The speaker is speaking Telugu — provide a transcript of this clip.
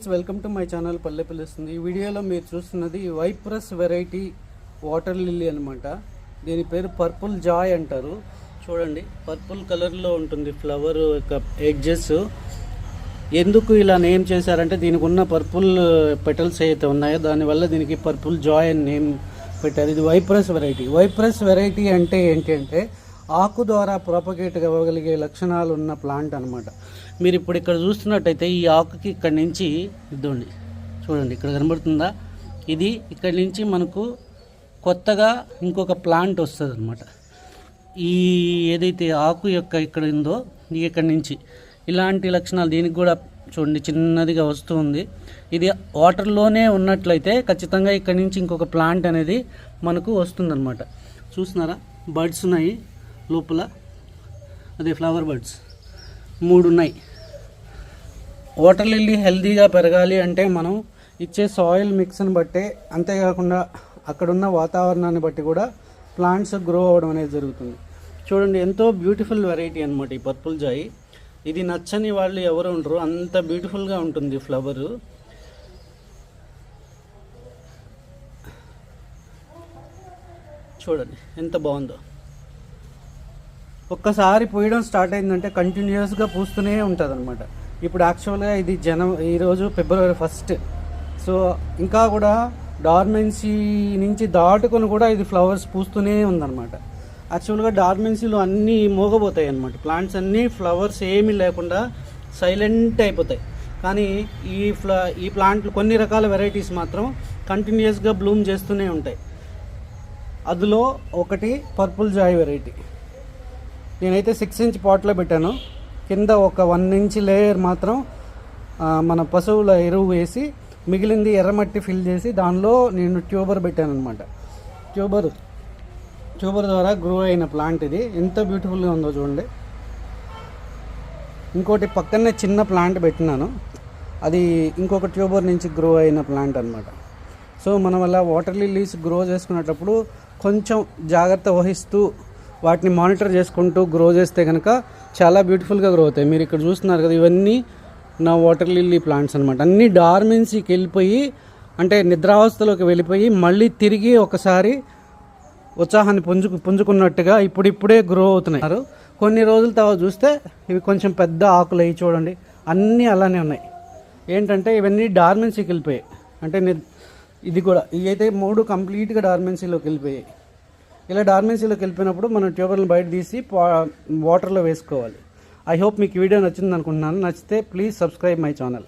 వెల్కమ్ టు మై ఛానల్ పల్లె పిలుస్తుంది. ఈ వీడియోలో మీరు చూస్తున్నది వైప్రస్ వెరైటీ వాటర్ లిల్లీ అనమాట. దీని పేరు పర్పుల్ జాయ్ అంటారు. చూడండి, పర్పుల్ కలర్లో ఉంటుంది ఫ్లవర్ యొక్క ఎడ్జెస్. ఎందుకు ఇలా నేమ్ చేశారంటే దీనికి ఉన్న పర్పుల్ పెటల్స్ అయితే ఉన్నాయో దానివల్ల దీనికి పర్పుల్ జాయ్ అని నేమ్ పెట్టారు. ఇది వైప్రస్ వెరైటీ. వైప్రస్ వెరైటీ అంటే ఏంటంటే ఆకు ద్వారా ప్రాపగేట్ అవ్వగలిగే లక్షణాలు ఉన్న ప్లాంట్ అనమాట. మీరు ఇప్పుడు ఇక్కడ చూస్తున్నట్టయితే ఈ ఆకుకి ఇక్కడి నుంచి ఇద్దండి, చూడండి ఇక్కడ కనబడుతుందా, ఇది ఇక్కడి నుంచి మనకు కొత్తగా ఇంకొక ప్లాంట్ వస్తుంది అనమాట. ఈ ఏదైతే ఆకు యొక్క ఇక్కడ ఉందో ఇక్కడి నుంచి ఇలాంటి లక్షణాలు దీనికి కూడా చూడండి చిన్నదిగా వస్తుంది. ఇది వాటర్లోనే ఉన్నట్లయితే ఖచ్చితంగా ఇక్కడి నుంచి ఇంకొక ప్లాంట్ అనేది మనకు వస్తుందన్నమాట. చూస్తున్నారా, బర్డ్స్ ఉన్నాయి లోపల, అదే ఫ్లవర్ బర్డ్స్ 3 ఉన్నాయి. వాటర్ లిల్లీ హెల్తీగా పెరగాలి అంటే మనం ఇచ్చే సాయిల్ మిక్స్ని బట్టే, అంతేకాకుండా అక్కడున్న వాతావరణాన్ని బట్టి కూడా ప్లాంట్స్ గ్రో అవ్వడం అనేది జరుగుతుంది. చూడండి, ఎంతో బ్యూటిఫుల్ వెరైటీ అనమాట ఈ పర్పుల్ జాయ్. ఇది నచ్చని వాళ్ళు ఎవరు ఉండరు, అంత బ్యూటిఫుల్గా ఉంటుంది ఫ్లవరు. చూడండి ఎంత బాగుందో. ఒక్కసారి పూయడం స్టార్ట్ అయిందంటే కంటిన్యూస్గా పూస్తూనే ఉంటుంది అనమాట. ఇప్పుడు యాక్చువల్గా ఇది ఈరోజు ఫిబ్రవరి 1. సో ఇంకా కూడా డార్మెన్సీ నుంచి దాటుకొని కూడా ఇది ఫ్లవర్స్ పూస్తూనే ఉందన్నమాట. యాక్చువల్గా డార్మెన్సీలో అన్నీ మోగబోతాయి అన్నమాట. ప్లాంట్స్ అన్నీ ఫ్లవర్స్ ఏమీ లేకుండా సైలెంట్ అయిపోతాయి. కానీ ఈ ప్లాంట్లు కొన్ని రకాల వెరైటీస్ మాత్రం కంటిన్యూస్గా బ్లూమ్ చేస్తూనే ఉంటాయి. అందులో ఒకటి పర్పుల్ జాయ్ వెరైటీ. నేనైతే 6 ఇంచ్ పాట్లో పెట్టాను. కింద ఒక 1 ఇంచ్ లేయర్ మాత్రం మన పశువుల ఎరువు వేసి, మిగిలింది ఎర్రమట్టి ఫిల్ చేసి దానిలో నేను ట్యూబర్ పెట్టాను అనమాట. ట్యూబర్ ద్వారా గ్రో అయిన ప్లాంట్ ఇది. ఎంత బ్యూటిఫుల్గా ఉందో చూడండి. ఇంకోటి పక్కనే చిన్న ప్లాంట్ పెట్టినాను, అది ఇంకొక ట్యూబర్ నుంచి గ్రో అయిన ప్లాంట్ అనమాట. సో మన వల్ల వాటర్ లిల్లీస్ గ్రో చేసుకునేటప్పుడు కొంచెం జాగ్రత్త వహిస్తూ వాటిని మానిటర్ చేసుకుంటూ గ్రో చేస్తే కనుక చాలా బ్యూటిఫుల్గా గ్రో అవుతాయి. మీరు ఇక్కడ చూస్తున్నారు కదా, ఇవన్నీ నా వాటర్ లిల్లీ ప్లాంట్స్ అనమాట. అన్నీ డార్మెన్సీకి వెళ్ళిపోయి, అంటే నిద్రావస్థలోకి వెళ్ళిపోయి మళ్ళీ తిరిగి ఒకసారి ఉత్సాహాన్ని పుంజుకున్నట్టుగా ఇప్పుడిప్పుడే గ్రో అవుతున్నాయి. కొన్ని రోజుల తర్వాత చూస్తే ఇవి కొంచెం పెద్ద ఆకులు అయ్యి చూడండి, అన్నీ అలానే ఉన్నాయి. ఏంటంటే ఇవన్నీ డార్మెన్సీకి వెళ్ళిపోయాయి. అంటే ఇది కూడా, ఇవి అయితే 3 కంప్లీట్గా డార్మెన్సీలోకి వెళ్ళిపోయాయి. ఇలా డార్మెన్సీలోకి వెళ్ళిపోయినప్పుడు మనం ట్యూబర్లను బయట తీసి వాటర్లో వేసుకోవాలి. ఐ హోప్ మీకు వీడియో నచ్చింది అనుకుంటున్నాను. నచ్చితే ప్లీజ్ సబ్స్క్రైబ్ మై ఛానల్.